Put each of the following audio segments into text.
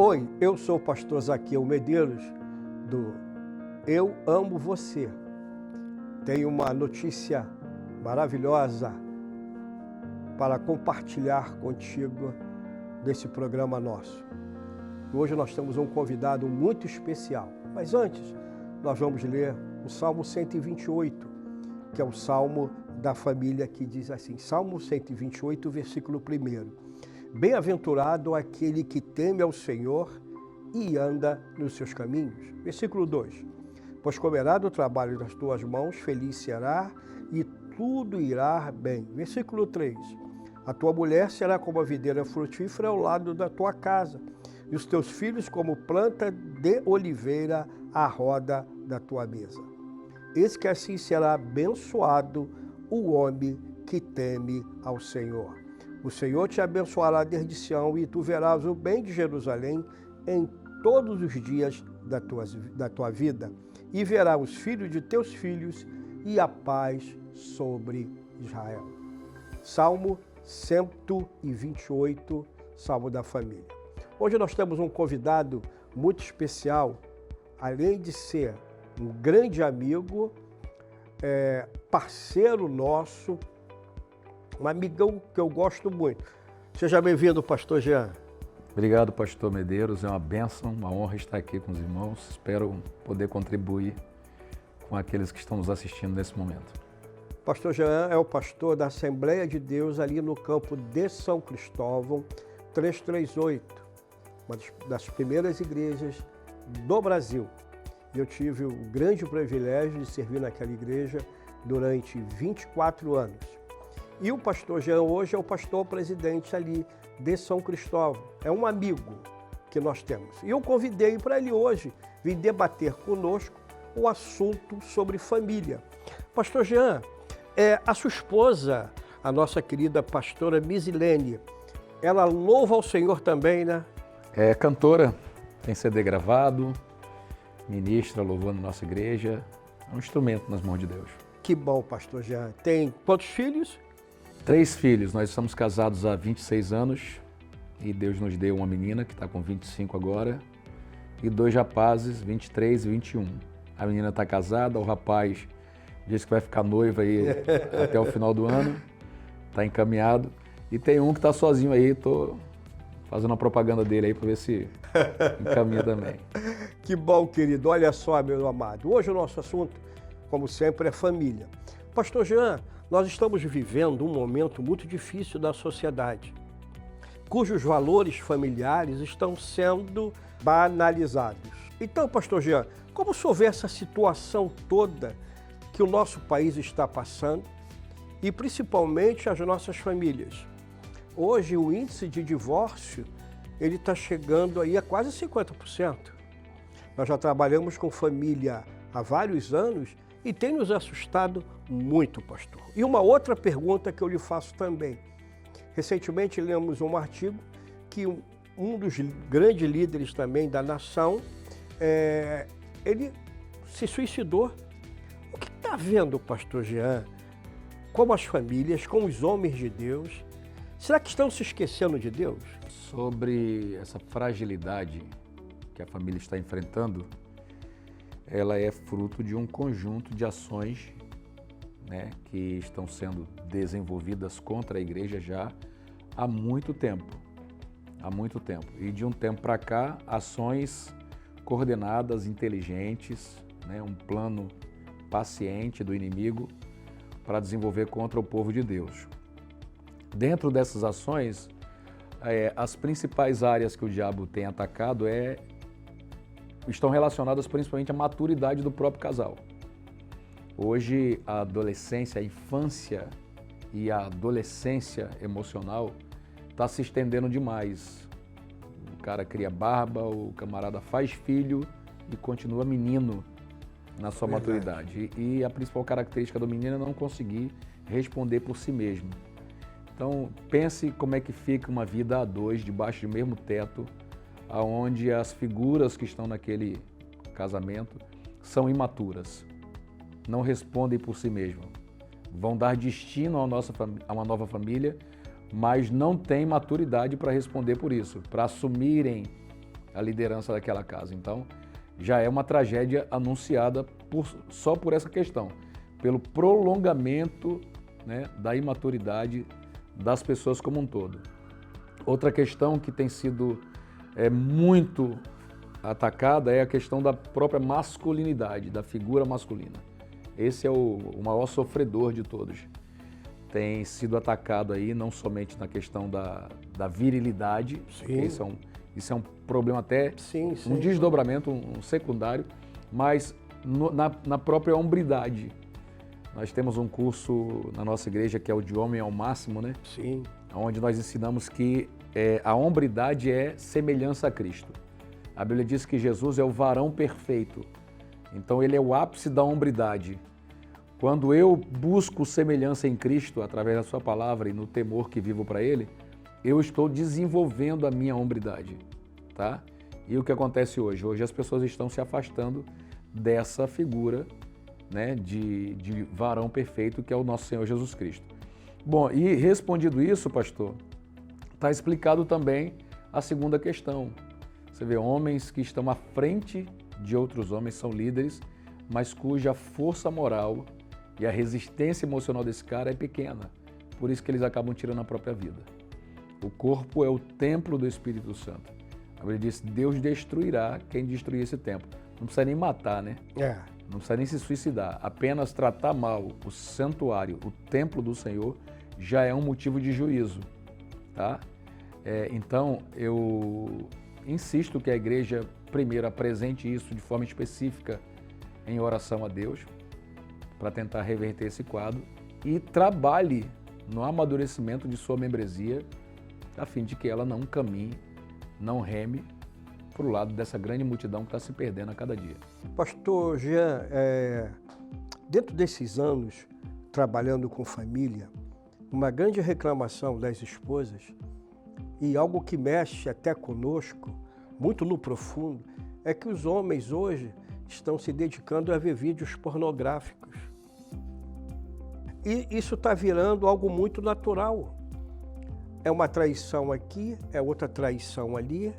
Oi, eu sou o pastor Zaqueu Medeiros, do Eu Amo Você. Tenho uma notícia maravilhosa para compartilhar contigo desse programa nosso. Hoje nós temos um convidado muito especial, mas antes nós vamos ler o Salmo 128, que é o Salmo da família, que diz assim, Salmo 128, versículo 1. Bem-aventurado aquele que teme ao Senhor e anda nos seus caminhos. Versículo 2. Pois comerá do trabalho das tuas mãos, feliz será e tudo irá bem. Versículo 3. A tua mulher será como a videira frutífera ao lado da tua casa, e os teus filhos como planta de oliveira à roda da tua mesa. Eis que assim será abençoado o homem que teme ao Senhor. O Senhor te abençoará desde Sião e tu verás o bem de Jerusalém em todos os dias da tua vida e verás os filhos de teus filhos e a paz sobre Israel. Salmo 128, Salmo da família. Hoje nós temos um convidado muito especial, além de ser um grande amigo, parceiro nosso, um amigão que eu gosto muito. Seja bem-vindo, pastor Jean. Obrigado, pastor Medeiros. É uma bênção, uma honra estar aqui com os irmãos. Espero poder contribuir com aqueles que estão nos assistindo nesse momento. Pastor Jean é o pastor da Assembleia de Deus ali no campo de São Cristóvão, 338, uma das primeiras igrejas do Brasil. Eu tive o grande privilégio de servir naquela igreja durante 24 anos. E o pastor Jean hoje é o pastor presidente ali de São Cristóvão. É um amigo que nós temos. E eu convidei para ele hoje vir debater conosco o assunto sobre família. Pastor Jean, a sua esposa, a nossa querida pastora Misilene, ela louva ao Senhor também, né? É cantora, tem CD gravado, ministra louvando nossa igreja. É um instrumento nas mãos de Deus. Que bom, pastor Jean. Tem quantos filhos? 3 filhos, nós estamos casados há 26 anos e Deus nos deu uma menina que está com 25 agora e 2 rapazes, 23 e 21. A menina está casada, o rapaz disse que vai ficar noivo aí até o final do ano, está encaminhado. E tem um que está sozinho aí, estou fazendo a propaganda dele aí para ver se encaminha também. Que bom, querido. Olha só, meu amado. Hoje o nosso assunto, como sempre, é família. Pastor Jean, nós estamos vivendo um momento muito difícil da sociedade, cujos valores familiares estão sendo banalizados. Então, pastor Jean, como o senhor vê essa situação toda que o nosso país está passando e principalmente as nossas famílias? Hoje o índice de divórcio ele está chegando aí a quase 50%. Nós já trabalhamos com família há vários anos e tem nos assustado muito, pastor. E uma outra pergunta que eu lhe faço também. Recentemente lemos um artigo que um dos grandes líderes também da nação, ele se suicidou. O que está vendo, pastor Jean, como as famílias, com os homens de Deus, será que estão se esquecendo de Deus? Sobre essa fragilidade que a família está enfrentando, ela é fruto de um conjunto de ações, né, que estão sendo desenvolvidas contra a igreja já há muito tempo. Há muito tempo. E de um tempo para cá, ações coordenadas, inteligentes, né, um plano paciente do inimigo para desenvolver contra o povo de Deus. Dentro dessas ações, as principais áreas que o diabo tem atacado estão relacionadas principalmente à maturidade do próprio casal. Hoje, a adolescência, a infância e a adolescência emocional está se estendendo demais. O cara cria barba, o camarada faz filho e continua menino na sua maturidade. E a principal característica do menino é não conseguir responder por si mesmo. Então, pense como é que fica uma vida a dois, debaixo do mesmo teto, onde as figuras que estão naquele casamento são imaturas, não respondem por si mesmas, vão dar destino a uma nova família, mas não têm maturidade para responder por isso, para assumirem a liderança daquela casa. Então, já é uma tragédia anunciada só por essa questão, pelo prolongamento, né, da imaturidade das pessoas como um todo. Outra questão que tem sido muito atacada é a questão da própria masculinidade, da figura masculina. Esse é o maior sofredor de todos. Tem sido atacado aí não somente na questão da virilidade, isso é um problema até, um desdobramento, um secundário, mas na própria hombridade. Nós temos um curso na nossa igreja que é o de Homem ao Máximo, né? Sim. Onde nós ensinamos que a hombridade é semelhança a Cristo. A Bíblia diz que Jesus é o varão perfeito, então ele é o ápice da hombridade. Quando eu busco semelhança em Cristo, através da sua palavra e no temor que vivo para Ele, eu estou desenvolvendo a minha hombridade, tá? E o que acontece hoje? Hoje as pessoas estão se afastando dessa figura, né, de varão perfeito que é o nosso Senhor Jesus Cristo. Bom, e respondido isso, pastor, está explicado também a segunda questão. Você vê homens que estão à frente de outros homens, são líderes, mas cuja força moral e a resistência emocional desse cara é pequena. Por isso que eles acabam tirando a própria vida. O corpo é o templo do Espírito Santo. A Bíblia diz, Deus destruirá quem destruir esse templo. Não precisa nem matar, né? Não precisa nem se suicidar. Apenas tratar mal o santuário, o templo do Senhor, já é um motivo de juízo, tá? Então, eu insisto que a igreja, primeiro, apresente isso de forma específica em oração a Deus, para tentar reverter esse quadro e trabalhe no amadurecimento de sua membresia, a fim de que ela não caminhe, não reme para o lado dessa grande multidão que está se perdendo a cada dia. Pastor Jean, dentro desses anos trabalhando com família, uma grande reclamação das esposas e algo que mexe até conosco, muito no profundo, é que os homens hoje estão se dedicando a ver vídeos pornográficos. E isso está virando algo muito natural. É uma traição aqui, é outra traição ali.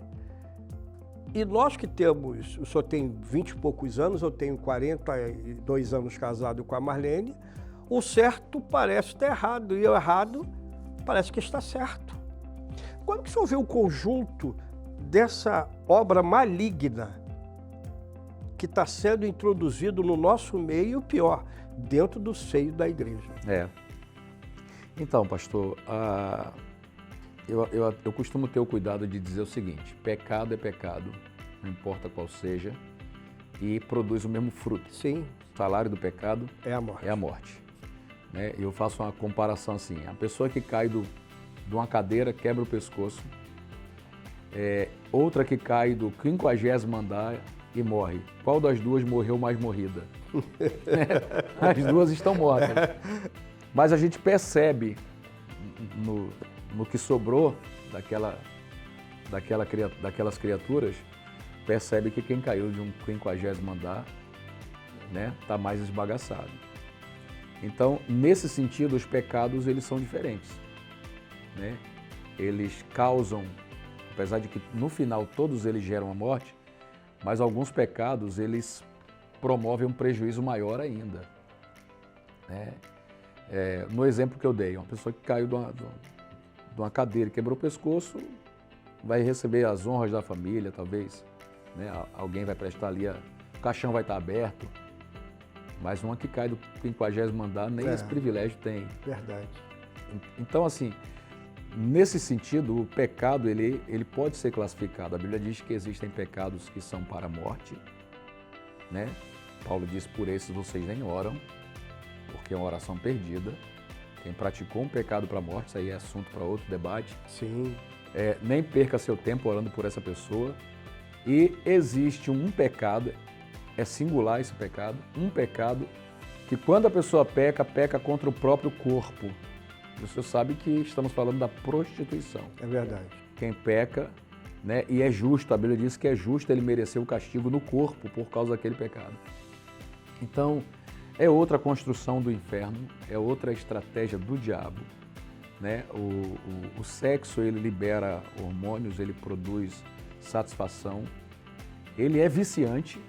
E nós que temos, o senhor tem 20 e poucos anos, eu tenho 42 anos casado com a Marlene, o certo parece estar errado e o errado parece que está certo. Quando que o senhor vê o conjunto dessa obra maligna que está sendo introduzido no nosso meio, e o pior, dentro do seio da igreja? Então, pastor, eu costumo ter o cuidado de dizer o seguinte, pecado é pecado, não importa qual seja, e produz o mesmo fruto. Sim. O salário do pecado é a morte. É a morte. Né? Eu faço uma comparação assim, a pessoa que cai de uma cadeira, quebra o pescoço, outra que cai do 50º andar e morre. Qual das duas morreu mais morrida? As duas estão mortas. Mas a gente percebe no que sobrou daquelas criaturas, percebe que quem caiu de um 50º andar, né, está mais esbagaçado. Então, nesse sentido, os pecados eles são diferentes, né? Eles causam, apesar de que no final todos eles geram a morte, mas alguns pecados eles promovem um prejuízo maior ainda, né? No exemplo que eu dei, uma pessoa que caiu de uma cadeira e quebrou o pescoço, vai receber as honras da família, talvez, né? Alguém vai prestar ali, o caixão vai estar aberto, mas uma que cai do 50º andar, nem esse privilégio tem. Verdade. Então, assim, nesse sentido, o pecado ele pode ser classificado. A Bíblia diz que existem pecados que são para a morte, né? Paulo diz, por esses vocês nem oram, porque é uma oração perdida. Quem praticou um pecado para a morte, isso aí é assunto para outro debate. Sim. Nem perca seu tempo orando por essa pessoa. E existe um pecado, é singular esse pecado, um pecado que quando a pessoa peca, peca contra o próprio corpo. Você sabe que estamos falando da prostituição. É verdade. Quem peca, né, e é justo, a Bíblia diz que é justo ele merecer o castigo no corpo por causa daquele pecado. Então, é outra construção do inferno, é outra estratégia do diabo, né? O sexo, ele libera hormônios, ele produz satisfação. Ele é viciante,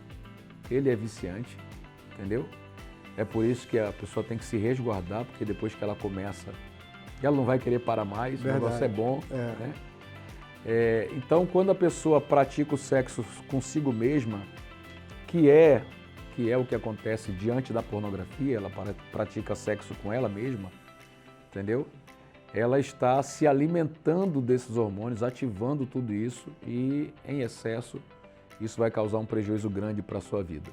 entendeu? É por isso que a pessoa tem que se resguardar, porque depois que ela começa, ela não vai querer parar mais, Verdade. o negócio é bom, né? Então, quando a pessoa pratica o sexo consigo mesma, que é o que acontece diante da pornografia, ela pratica sexo com ela mesma, entendeu? Ela está se alimentando desses hormônios, ativando tudo isso e, em excesso, isso vai causar um prejuízo grande para a sua vida.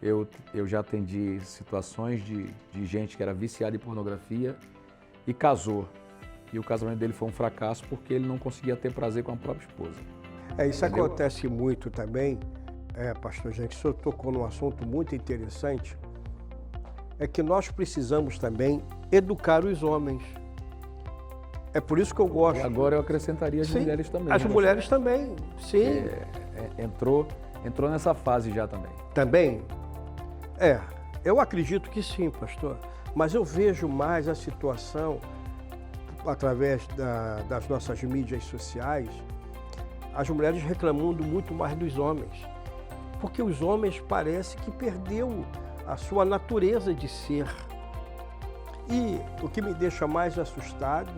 Eu já atendi situações de gente que era viciada em pornografia e casou. E o casamento dele foi um fracasso porque ele não conseguia ter prazer com a própria esposa. Isso Entendeu? acontece muito também, pastor Jean, que o senhor tocou num assunto muito interessante, é que nós precisamos também educar os homens. É por isso que eu gosto. E agora eu acrescentaria as mulheres também. As mulheres também, sim. Entrou nessa fase já também. Também? Eu acredito que sim, pastor. Mas eu vejo mais a situação, através das nossas mídias sociais, as mulheres reclamando muito mais dos homens. Porque os homens parece que perdeu a sua natureza de ser. E o que me deixa mais assustado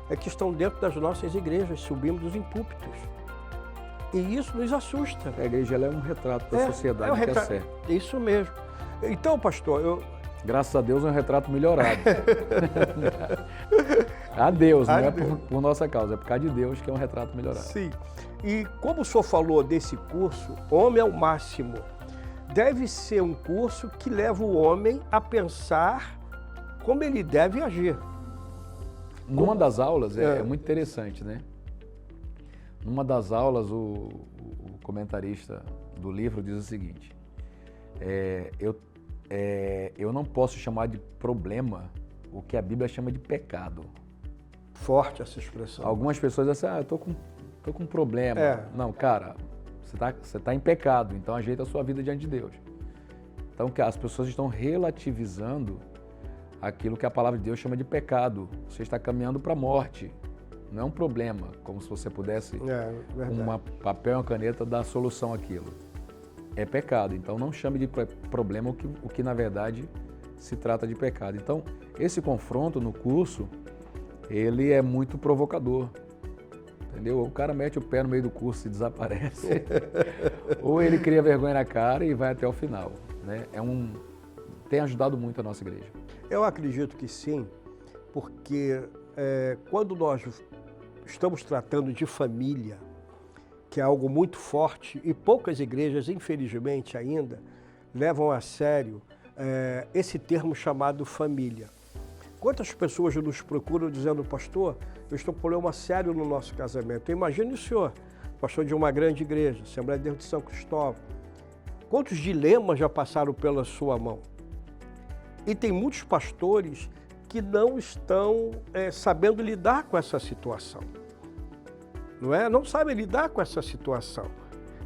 é que estão dentro das nossas igrejas, subindo em púlpitos. E isso nos assusta. A igreja ela é um retrato da sociedade que é certo. Isso mesmo. Então, pastor, graças a Deus é um retrato melhorado. A Deus, não é por nossa causa, é por causa de Deus que é um retrato melhorado. Sim. E como o senhor falou desse curso, Homem ao Máximo, deve ser um curso que leva o homem a pensar como ele deve agir. Numa das aulas, é muito interessante, né? Numa das aulas, o comentarista do livro diz o seguinte, eu não posso chamar de problema o que a Bíblia chama de pecado. Forte essa expressão. Algumas pessoas dizem assim, eu tô com um problema. Não, cara, você tá em pecado, então ajeita a sua vida diante de Deus. Então, as pessoas estão relativizando aquilo que a palavra de Deus chama de pecado. Você está caminhando para a morte. Não é um problema, como se você pudesse, com papel e uma caneta, dar solução àquilo. É pecado, então não chame de problema o que na verdade se trata de pecado. Então, esse confronto no curso, ele é muito provocador, entendeu? O cara mete o pé no meio do curso e desaparece, ou ele cria vergonha na cara e vai até o final, né? Tem ajudado muito a nossa igreja. Eu acredito que sim, porque quando nós estamos tratando de família, que é algo muito forte, e poucas igrejas, infelizmente ainda, levam a sério esse termo chamado família. Quantas pessoas nos procuram dizendo, pastor, eu estou com um problema sério no nosso casamento. Imagine o senhor, pastor de uma grande igreja, Assembleia de Deus de São Cristóvão. Quantos dilemas já passaram pela sua mão? E tem muitos pastores que não estão sabendo lidar com essa situação. Não é? Não sabem lidar com essa situação.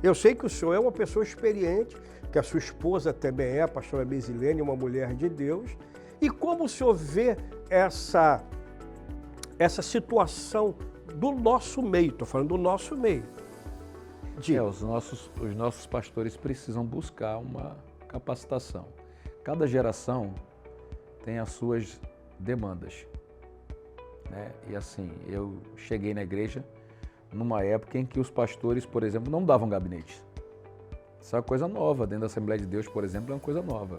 Eu sei que o senhor é uma pessoa experiente, que a sua esposa também é, a pastora Mesilene, uma mulher de Deus. E como o senhor vê essa situação do nosso meio? Estou falando do nosso meio. Os nossos pastores precisam buscar uma capacitação. Cada geração tem as suas demandas, né? E assim, eu cheguei na igreja numa época em que os pastores, por exemplo, não davam gabinetes. Isso é uma coisa nova, dentro da Assembleia de Deus, por exemplo, é uma coisa nova.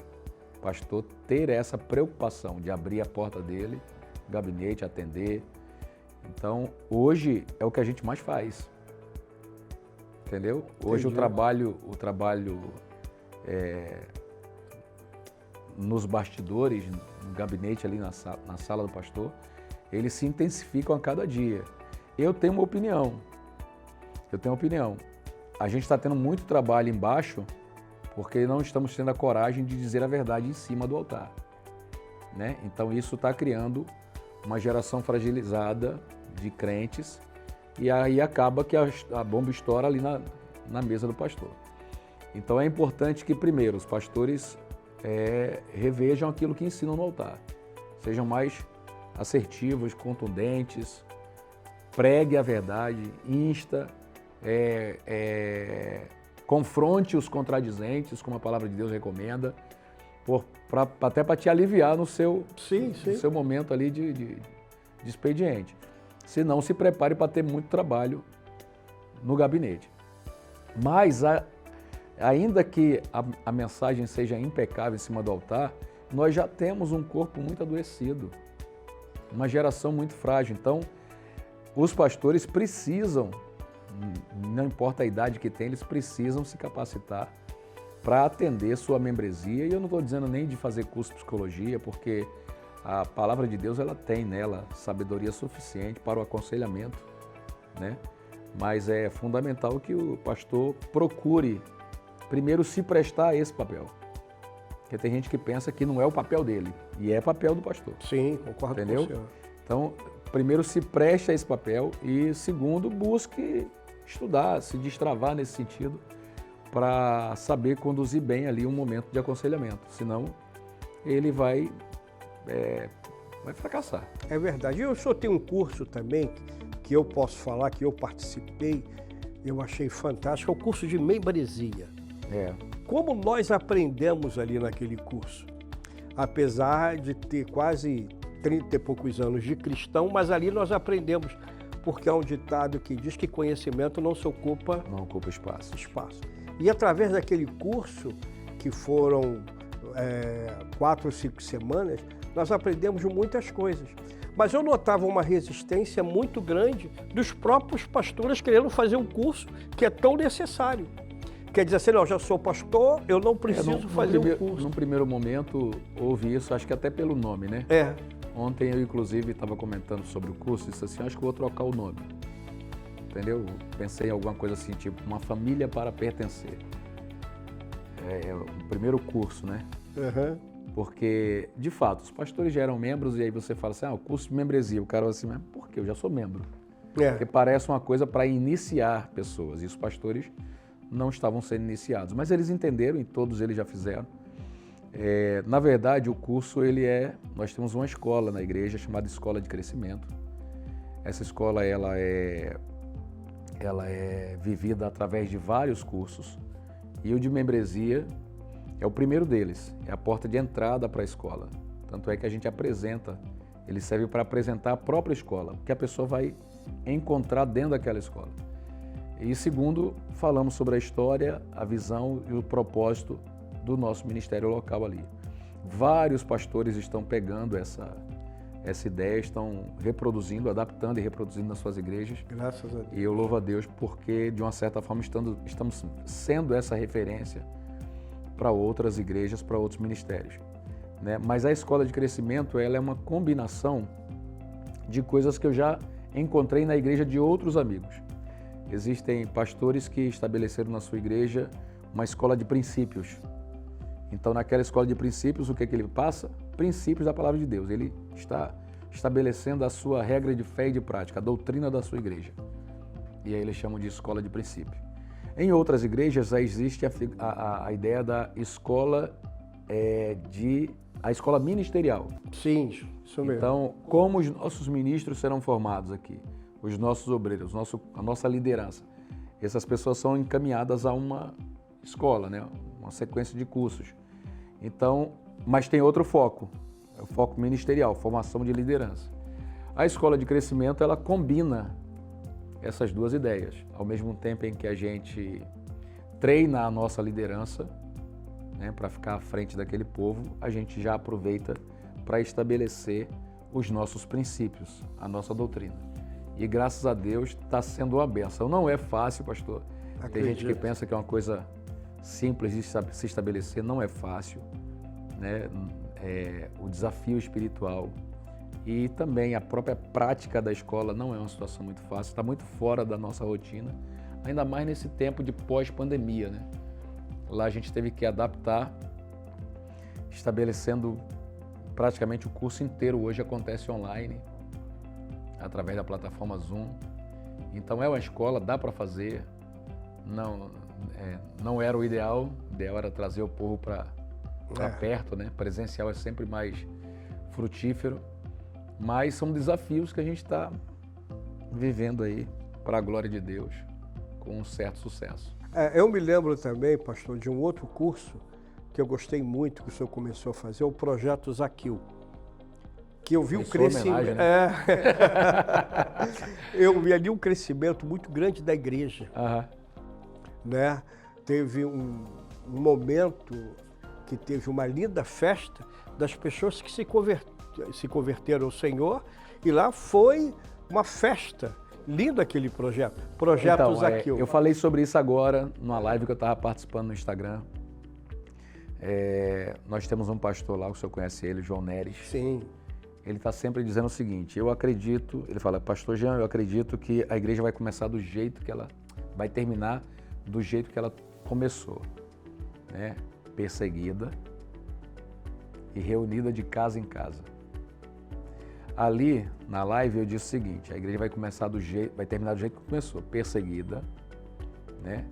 O pastor ter essa preocupação de abrir a porta dele, gabinete, atender. Então, hoje é o que a gente mais faz, entendeu? Hoje o trabalho nos bastidores, no gabinete ali na sala do pastor, eles se intensificam a cada dia. Eu tenho uma opinião. A gente está tendo muito trabalho embaixo porque não estamos tendo a coragem de dizer a verdade em cima do altar, né? Então isso está criando uma geração fragilizada de crentes e aí acaba que a bomba estoura ali na mesa do pastor. Então é importante que primeiro os pastores revejam aquilo que ensinam no altar, sejam mais assertivos, contundentes, pregue a verdade, insta, confronte os contradizentes, como a palavra de Deus recomenda, até para te aliviar no seu momento ali de expediente. Se não, se prepare para ter muito trabalho no gabinete. Mas, ainda que a mensagem seja impecável em cima do altar, nós já temos um corpo muito adoecido, uma geração muito frágil. Então, os pastores precisam, não importa a idade que tem, eles precisam se capacitar para atender sua membresia. E eu não estou dizendo nem de fazer curso de psicologia, porque a palavra de Deus ela tem nela sabedoria suficiente para o aconselhamento, né? Mas é fundamental que o pastor procure primeiro se prestar a esse papel. Porque tem gente que pensa que não é o papel dele, e é papel do pastor. Sim, concordo com o senhor. Então, primeiro se preste a esse papel e, segundo, busque estudar, se destravar nesse sentido para saber conduzir bem ali um momento de aconselhamento. Senão, ele vai fracassar. É verdade. E o senhor tem um curso também que eu posso falar, que eu participei, eu achei fantástico, é o curso de membresia. Como nós aprendemos ali naquele curso? Apesar de ter quase 30 e poucos anos de cristão, mas ali nós aprendemos, porque há um ditado que diz que conhecimento não ocupa espaço. E através daquele curso, que foram 4 ou 5 semanas, nós aprendemos muitas coisas. Mas eu notava uma resistência muito grande dos próprios pastores querendo fazer um curso que é tão necessário. Quer dizer assim, não, já sou pastor, eu não preciso fazer um curso. Num primeiro momento, houve isso, acho que até pelo nome, né? Ontem eu, inclusive, estava comentando sobre o curso e disse assim, acho que vou trocar o nome. Entendeu? Pensei em alguma coisa assim, tipo, uma família para pertencer. É o primeiro curso, né? Porque, de fato, os pastores já eram membros e aí você fala assim, o curso de membresia. O cara fala assim, mas por quê? Eu já sou membro. Porque parece uma coisa para iniciar pessoas e os pastores não estavam sendo iniciados. Mas eles entenderam e todos eles já fizeram. Na verdade, o curso, nós temos uma escola na igreja chamada Escola de Crescimento. Essa escola, ela é vivida através de vários cursos e o de membresia é o primeiro deles, é a porta de entrada para a escola. Tanto é que a gente apresenta, ele serve para apresentar a própria escola, que a pessoa vai encontrar dentro daquela escola. E segundo, falamos sobre a história, a visão e o propósito do nosso ministério local ali. Vários pastores estão pegando essa ideia, estão reproduzindo, adaptando e reproduzindo nas suas igrejas. Graças a Deus. E eu louvo a Deus porque, de uma certa forma, estamos sendo essa referência para outras igrejas, para outros ministérios, né? Mas a escola de crescimento, ela é uma combinação de coisas que eu já encontrei na igreja de outros amigos. Existem pastores que estabeleceram na sua igreja uma escola de princípios. Então, naquela escola de princípios, o que é que ele passa? Princípios da palavra de Deus. Ele está estabelecendo a sua regra de fé e de prática, a doutrina da sua igreja. E aí eles chamam de escola de princípios. Em outras igrejas, já existe a ideia da escola a escola ministerial. Sim, isso mesmo. Então, como os nossos ministros serão formados aqui? Os nossos obreiros, a nossa liderança. Essas pessoas são encaminhadas a uma escola, né? Uma sequência de cursos. Então, mas tem outro foco, é o foco ministerial, formação de liderança. A escola de crescimento, ela combina essas duas ideias. Ao mesmo tempo em que a gente treina a nossa liderança, né, para ficar à frente daquele povo, a gente já aproveita para estabelecer os nossos princípios, a nossa doutrina. E graças a Deus está sendo uma bênção. Não é fácil, pastor. Acredito. Tem gente que pensa que é uma coisa simples de se estabelecer, não é fácil, né? O desafio espiritual e também a própria prática da escola não é uma situação muito fácil, está muito fora da nossa rotina, ainda mais nesse tempo de pós-pandemia, né? Lá a gente teve que adaptar, estabelecendo praticamente o curso inteiro hoje acontece online, através da plataforma Zoom. Então é uma escola, dá para fazer, não era o ideal era trazer o povo para perto, né? Presencial é sempre mais frutífero, mas são desafios que a gente está vivendo aí para a glória de Deus. com um certo sucesso. Eu me lembro também, pastor, de um outro curso que eu gostei muito, que o senhor começou a fazer, o Projeto Zaqueu. Que eu vi o crescimento. Né? Eu vi ali um crescimento muito grande da igreja. Né? Teve um momento que teve uma linda festa das pessoas que se converteram ao Senhor, e lá foi uma festa. Lindo aquele projeto. Projeto Zaqueu. Eu falei sobre isso agora numa live que eu estava participando no Instagram. Nós temos um pastor lá, o senhor conhece ele, João Neres. Sim. Ele está sempre dizendo o seguinte: eu acredito, ele fala, pastor Jean, eu acredito que a igreja vai começar do jeito que ela vai terminar, do jeito que ela começou, né? Perseguida e reunida de casa em casa. Ali, na live, eu disse o seguinte: a igreja vai terminar do jeito que começou, perseguida, né?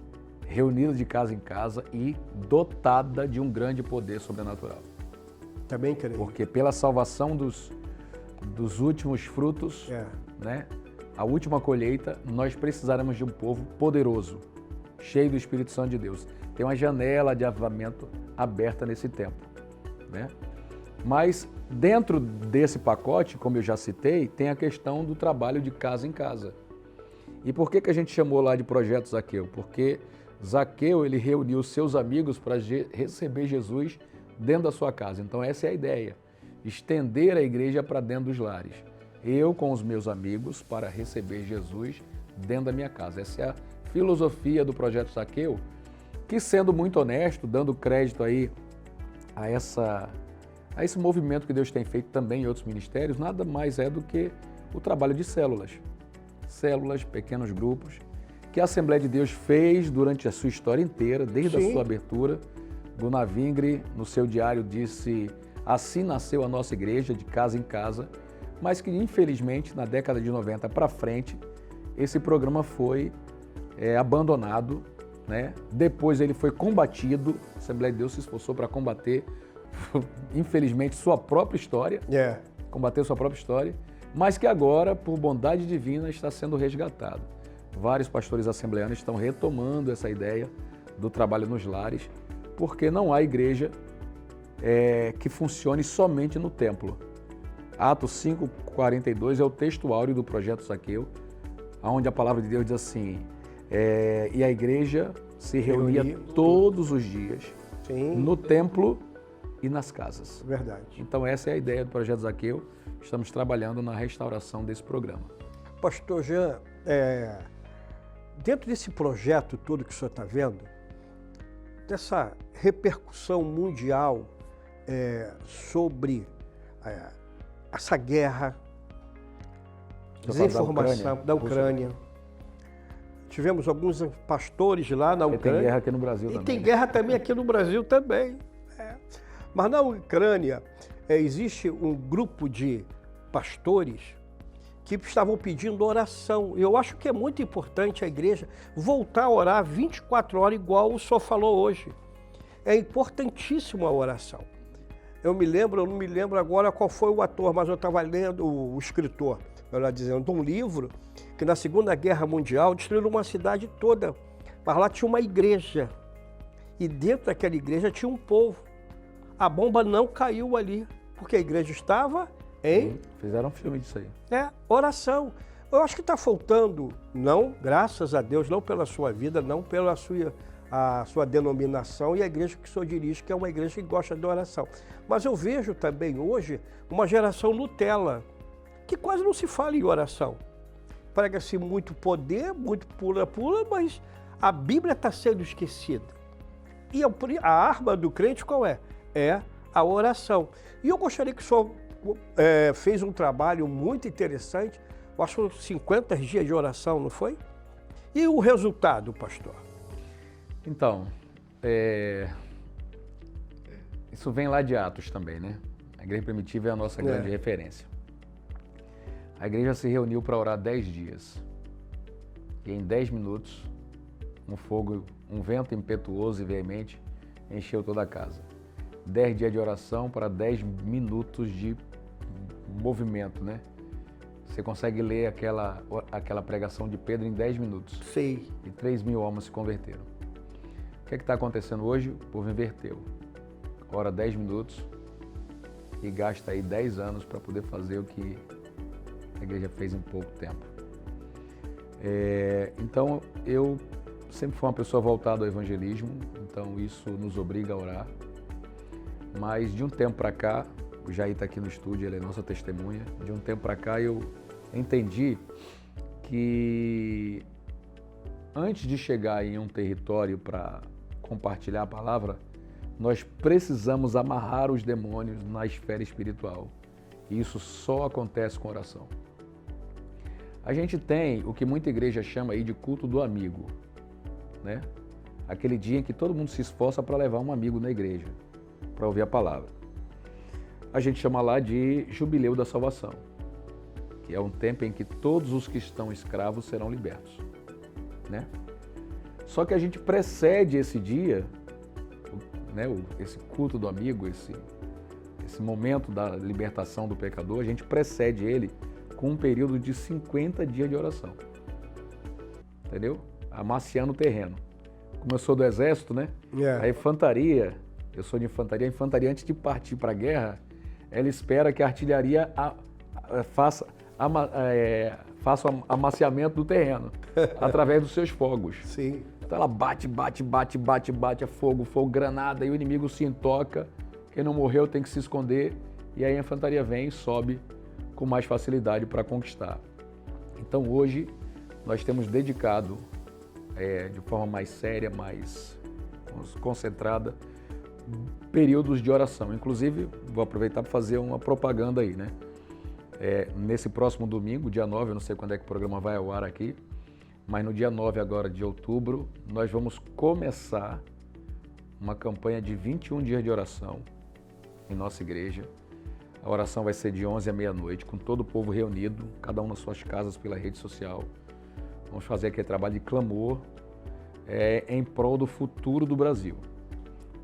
Reunida de casa em casa e dotada de um grande poder sobrenatural. Também creio. Porque pela salvação dos últimos frutos, né? A última colheita, nós precisaremos de um povo poderoso, cheio do Espírito Santo de Deus. Tem uma janela de avivamento aberta nesse tempo, né? Mas dentro desse pacote, como eu já citei, tem a questão do trabalho de casa em casa. E por que a gente chamou lá de Projeto Zaqueu? Porque Zaqueu, ele reuniu seus amigos para receber Jesus dentro da sua casa. Então essa é a ideia, estender a igreja para dentro dos lares. Eu com os meus amigos para receber Jesus dentro da minha casa. Essa é a filosofia do Projeto Zaqueu, que, sendo muito honesto, dando crédito aí a esse movimento que Deus tem feito também em outros ministérios, nada mais é do que o trabalho de células. Células, pequenos grupos, que a Assembleia de Deus fez durante a sua história inteira, desde a sua abertura. Gunnar Vingre, no seu diário, disse: assim nasceu a nossa igreja, de casa em casa, mas que, infelizmente, na década de 90 para frente, esse programa foi abandonado, né? Depois ele foi combatido, a Assembleia de Deus se esforçou para combater, infelizmente, sua própria história, combater sua própria história, mas que agora, por bondade divina, está sendo resgatado. Vários pastores assembleanos estão retomando essa ideia do trabalho nos lares, porque não há igreja que funcione somente no templo. Atos 5:42 é o texto áureo do Projeto Zaqueu, onde a palavra de Deus diz assim: e a igreja se reunia todos os dias no templo e nas casas. Verdade. Então essa é a ideia do Projeto Zaqueu. Estamos trabalhando na restauração desse programa. Pastor Jean, dentro desse projeto todo que o senhor está vendo, dessa repercussão mundial sobre essa guerra, desinformação da Ucrânia. Tivemos alguns pastores lá na Ucrânia. Tem guerra aqui no Brasil também. E tem guerra também aqui no Brasil também. Mas na Ucrânia existe um grupo de pastores que estavam pedindo oração. Eu acho que é muito importante a igreja voltar a orar 24 horas, igual o senhor falou hoje. É importantíssimo a oração. Eu não me lembro agora qual foi o ator, mas eu estava lendo, o escritor, melhor dizendo, de um livro que na Segunda Guerra Mundial destruíram uma cidade toda. Mas lá tinha uma igreja. E dentro daquela igreja tinha um povo. A bomba não caiu ali, porque a igreja estava em... Fizeram um filme disso aí. Oração. Eu acho que está faltando, não, graças a Deus, não pela sua vida, não pela sua denominação e a igreja que o senhor dirige, que é uma igreja que gosta de oração. Mas eu vejo também hoje uma geração Nutella, que quase não se fala em oração. Prega-se muito poder, muito pula-pula, mas a Bíblia está sendo esquecida. E a arma do crente qual é? É a oração. E eu gostaria que o senhor fez um trabalho muito interessante, eu acho 50 dias de oração, não foi? E o resultado, pastor? Então, isso vem lá de Atos também, né? A igreja primitiva é a nossa grande referência. A igreja se reuniu para orar 10 dias. E em 10 minutos, um vento impetuoso e veemente encheu toda a casa. 10 dias de oração para 10 minutos de movimento, né? Você consegue ler aquela pregação de Pedro em 10 minutos. Sei. E 3.000 almas se converteram. O que está acontecendo hoje? O povo inverteu. Ora 10 minutos e gasta aí 10 anos para poder fazer o que a igreja fez em pouco tempo. Então, eu sempre fui uma pessoa voltada ao evangelismo, então isso nos obriga a orar. Mas de um tempo para cá, o Jair está aqui no estúdio, ele é nossa testemunha, de um tempo para cá eu entendi que antes de chegar em um território para compartilhar a palavra, nós precisamos amarrar os demônios na esfera espiritual. E isso só acontece com oração. A gente tem o que muita igreja chama aí de culto do amigo, né? Aquele dia em que todo mundo se esforça para levar um amigo na igreja, para ouvir a palavra. A gente chama lá de Jubileu da Salvação, que é um tempo em que todos os que estão escravos serão libertos, né? Só que a gente precede esse dia, né, esse culto do amigo, esse momento da libertação do pecador, a gente precede ele com um período de 50 dias de oração, entendeu? Amaciando o terreno. Como eu sou do exército, né? A infantaria, eu sou de infantaria, a infantaria antes de partir para a guerra, ela espera que a artilharia faça o amaciamento do terreno, através dos seus fogos. Sim. Então ela bate, é fogo, granada, e o inimigo se intoca, quem não morreu tem que se esconder, e aí a infantaria vem e sobe com mais facilidade para conquistar. Então hoje nós temos dedicado de forma mais séria, mais concentrada, períodos de oração. Inclusive, vou aproveitar para fazer uma propaganda aí, né? Nesse próximo domingo, dia 9, eu não sei quando é que o programa vai ao ar aqui, mas no dia 9 agora de outubro, nós vamos começar uma campanha de 21 dias de oração em nossa igreja. A oração vai ser de 11 à meia-noite, com todo o povo reunido, cada um nas suas casas pela rede social. Vamos fazer aquele trabalho de clamor em prol do futuro do Brasil.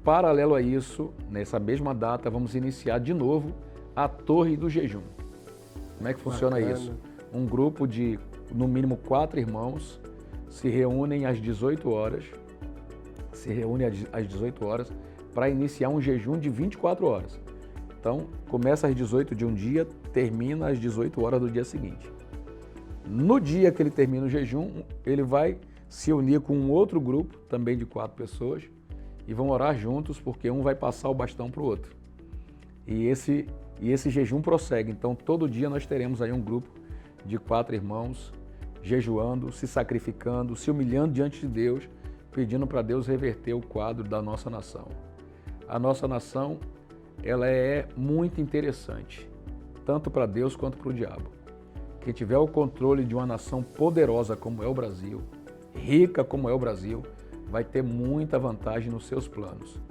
Paralelo a isso, nessa mesma data, vamos iniciar de novo a Torre do Jejum. Como é que funciona isso? Um grupo de, no mínimo, 4 irmãos se reúnem às 18 horas, para iniciar um jejum de 24 horas. Então, começa às 18 de um dia, termina às 18 horas do dia seguinte. No dia que ele termina o jejum, ele vai se unir com um outro grupo, também de 4 pessoas, e vão orar juntos, porque um vai passar o bastão para o outro. E esse jejum prossegue. Então, todo dia nós teremos aí um grupo de 4 irmãos jejuando, se sacrificando, se humilhando diante de Deus, pedindo para Deus reverter o quadro da nossa nação. A nossa nação, ela é muito interessante, tanto para Deus quanto para o diabo. Quem tiver o controle de uma nação poderosa como é o Brasil, rica como é o Brasil, vai ter muita vantagem nos seus planos.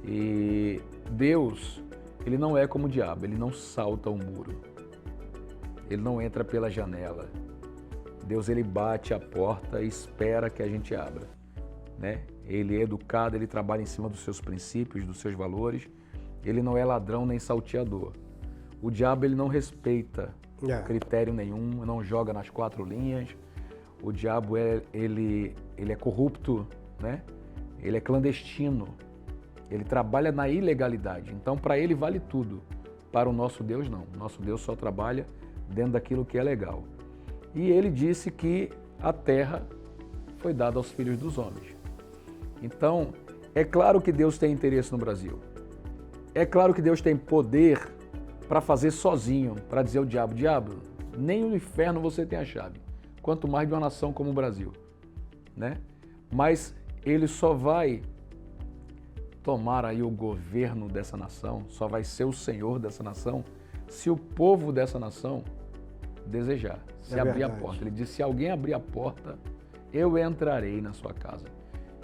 E Deus, ele não é como o diabo, ele não salta o muro, ele não entra pela janela. Deus, ele bate a porta e espera que a gente abra, né? Ele é educado, ele trabalha em cima dos seus princípios, dos seus valores. Ele não é ladrão nem salteador. O diabo, ele não respeita critério nenhum, não joga nas 4 linhas. O diabo, ele é corrupto, né? Ele é clandestino. Ele trabalha na ilegalidade. Então, para ele vale tudo. Para o nosso Deus, não. Nosso Deus só trabalha dentro daquilo que é legal. E ele disse que a terra foi dada aos filhos dos homens. Então, é claro que Deus tem interesse no Brasil. É claro que Deus tem poder para fazer sozinho, para dizer ao diabo, diabo, nem no inferno você tem a chave, quanto mais de uma nação como o Brasil, né? Mas ele só vai tomar aí o governo dessa nação, só vai ser o Senhor dessa nação, se o povo dessa nação desejar, se abrir a porta. Ele disse, se alguém abrir a porta, eu entrarei na sua casa.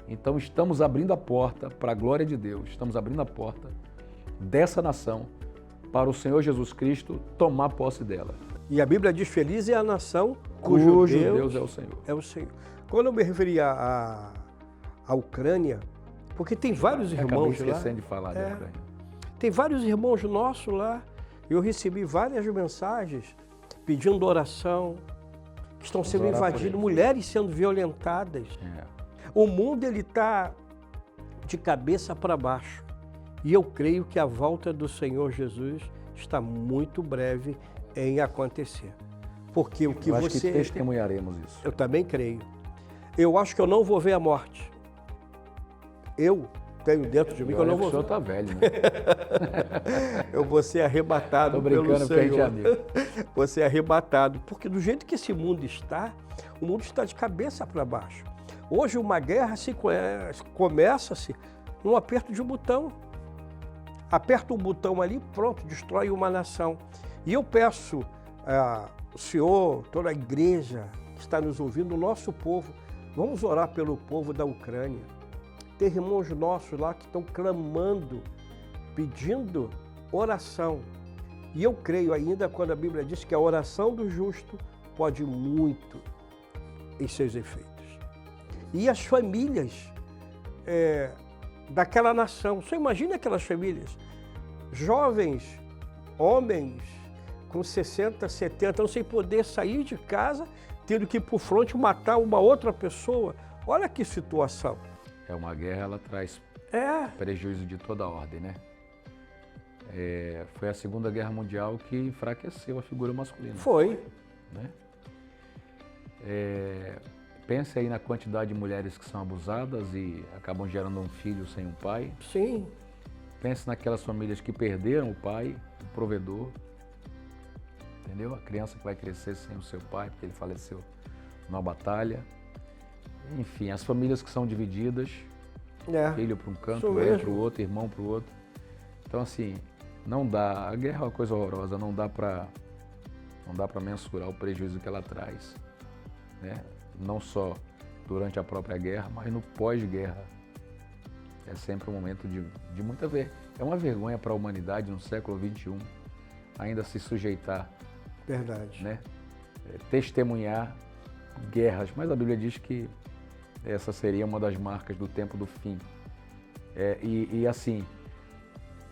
Então estamos abrindo a porta para a glória de Deus, estamos abrindo a porta dessa nação para o Senhor Jesus Cristo tomar posse dela. E a Bíblia diz, feliz é a nação cujo Deus é o Senhor. É o Senhor. Quando eu me referi à Ucrânia, porque tem vários irmãos lá. Esquecendo de falar da Ucrânia. Tem vários irmãos nossos lá. Eu recebi várias mensagens pedindo oração, que estão sendo Vamos orar por invadidos, eles. mulheres sendo violentadas. O mundo ele está de cabeça para baixo. E eu creio que a volta do Senhor Jesus está muito breve em acontecer. Porque o que Eu acho você... que testemunharemos isso. Eu também creio. Eu acho que eu não vou ver a morte. Eu tenho dentro de mim que eu não vou O senhor ver. tá velho, né? Eu vou ser arrebatado Tô brincando pelo porque a gente é Senhor. amigo. Vou ser arrebatado. Porque do jeito que esse mundo está, o mundo está de cabeça para baixo. Hoje uma guerra começa-se num aperto de um botão. Aperta um botão ali, pronto, destrói uma nação. E eu peço ao senhor, toda a igreja que está nos ouvindo, o nosso povo, vamos orar pelo povo da Ucrânia. Tem irmãos nossos lá que estão clamando, pedindo oração. E eu creio ainda quando a Bíblia diz que a oração do justo pode muito em seus efeitos. E as famílias daquela nação, você imagina aquelas famílias, jovens, homens com 60, 70 anos sem poder sair de casa, tendo que ir para o fronte matar uma outra pessoa. Olha que situação. É uma guerra, ela traz prejuízo de toda a ordem, né? Foi a Segunda Guerra Mundial que enfraqueceu a figura masculina. Foi. Né? Pense aí na quantidade de mulheres que são abusadas e acabam gerando um filho sem um pai. Sim. Pense naquelas famílias que perderam o pai, o provedor. Entendeu? A criança que vai crescer sem o seu pai, porque ele faleceu numa batalha. Enfim, as famílias que são divididas, filho para um canto, mãe para o outro, irmão para o outro. Então, assim, não dá. A guerra é uma coisa horrorosa, não dá para mensurar o prejuízo que ela traz, né? Não só durante a própria guerra, mas no pós-guerra. É sempre um momento de muita vergonha. É uma vergonha para a humanidade no século XXI ainda se sujeitar. Verdade. Né? Testemunhar guerras. Mas a Bíblia diz que essa seria uma das marcas do tempo do fim. E assim,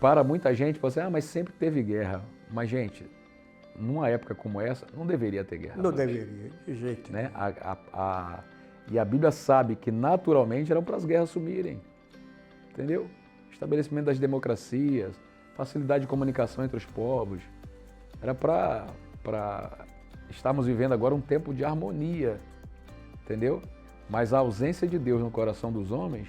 para muita gente, pode dizer, mas sempre teve guerra. Mas, gente, numa época como essa, não deveria ter guerra. Não deveria, de jeito nenhum. Né? E a Bíblia sabe que naturalmente eram para as guerras sumirem. Entendeu? Estabelecimento das democracias, facilidade de comunicação entre os povos. Era para estarmos vivendo agora um tempo de harmonia. Entendeu? Mas a ausência de Deus no coração dos homens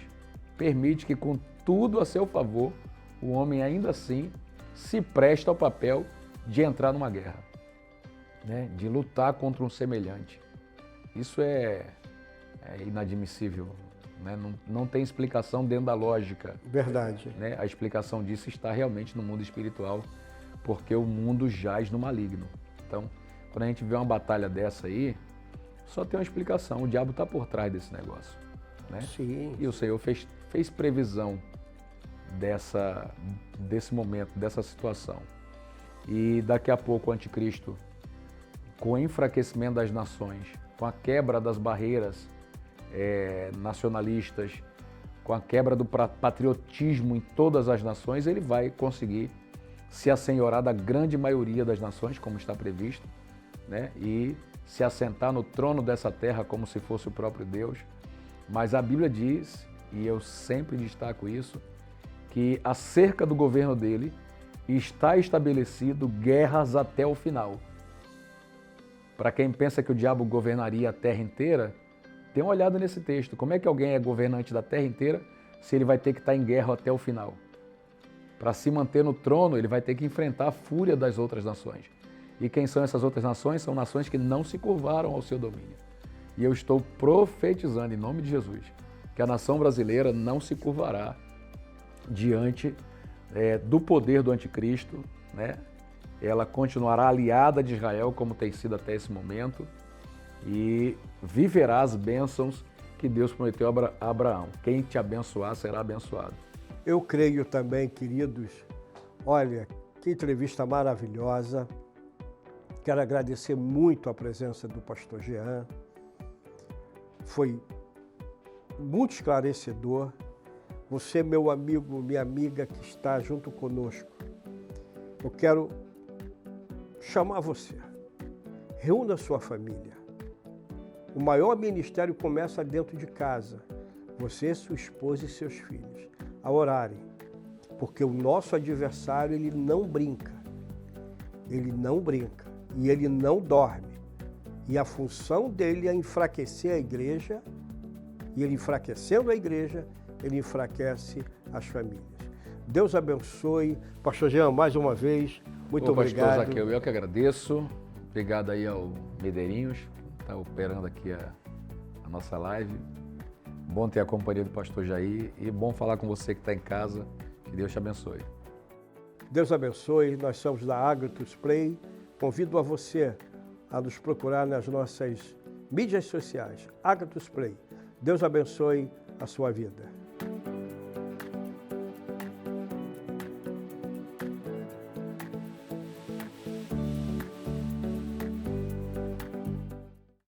permite que, com tudo a seu favor, o homem ainda assim se presta ao papel de entrar numa guerra, né? De lutar contra um semelhante. Isso é inadmissível, né? Não tem explicação dentro da lógica. Verdade. Né? A explicação disso está realmente no mundo espiritual, porque o mundo jaz no maligno. Então, quando a gente vê uma batalha dessa aí, só tem uma explicação, o diabo está por trás desse negócio. Né? Sim. E o Senhor fez previsão desse momento, dessa situação. E daqui a pouco o anticristo, com o enfraquecimento das nações, com a quebra das barreiras nacionalistas, com a quebra do patriotismo em todas as nações, ele vai conseguir se assenhorar da grande maioria das nações, como está previsto, né? E se assentar no trono dessa terra como se fosse o próprio Deus. Mas a Bíblia diz, e eu sempre destaco isso, que acerca do governo dele está estabelecido guerras até o final. Para quem pensa que o diabo governaria a terra inteira, dê uma olhada nesse texto. Como é que alguém é governante da terra inteira se ele vai ter que estar em guerra até o final? Para se manter no trono, ele vai ter que enfrentar a fúria das outras nações. E quem são essas outras nações? São nações que não se curvaram ao seu domínio. E eu estou profetizando em nome de Jesus que a nação brasileira não se curvará diante do poder do anticristo, né? Ela continuará aliada de Israel como tem sido até esse momento e viverá as bênçãos que Deus prometeu a Abraão. Quem te abençoar será abençoado. Eu creio também, queridos, olha, que entrevista maravilhosa. Quero agradecer muito a presença do pastor Jean. Foi muito esclarecedor. Você, meu amigo, minha amiga que está junto conosco, eu quero chamar você. reúna a sua família. O maior ministério começa dentro de casa. Você, sua esposa e seus filhos, a orarem. Porque o nosso adversário, ele não brinca. Ele não brinca. E ele não dorme. E a função dele é enfraquecer a igreja. E ele enfraquecendo a igreja, ele enfraquece as famílias. Deus abençoe. Pastor Jean, mais uma vez, muito obrigado. Pastor Zaqueu, eu que agradeço. Obrigado aí ao Medeirinhos, que está operando aqui a nossa live. Bom ter a companhia do pastor Jair e bom falar com você que está em casa. Que Deus te abençoe. Deus abençoe. Nós somos da Agratus Play. Convido a você a nos procurar nas nossas mídias sociais. Agratus Play. Deus abençoe a sua vida.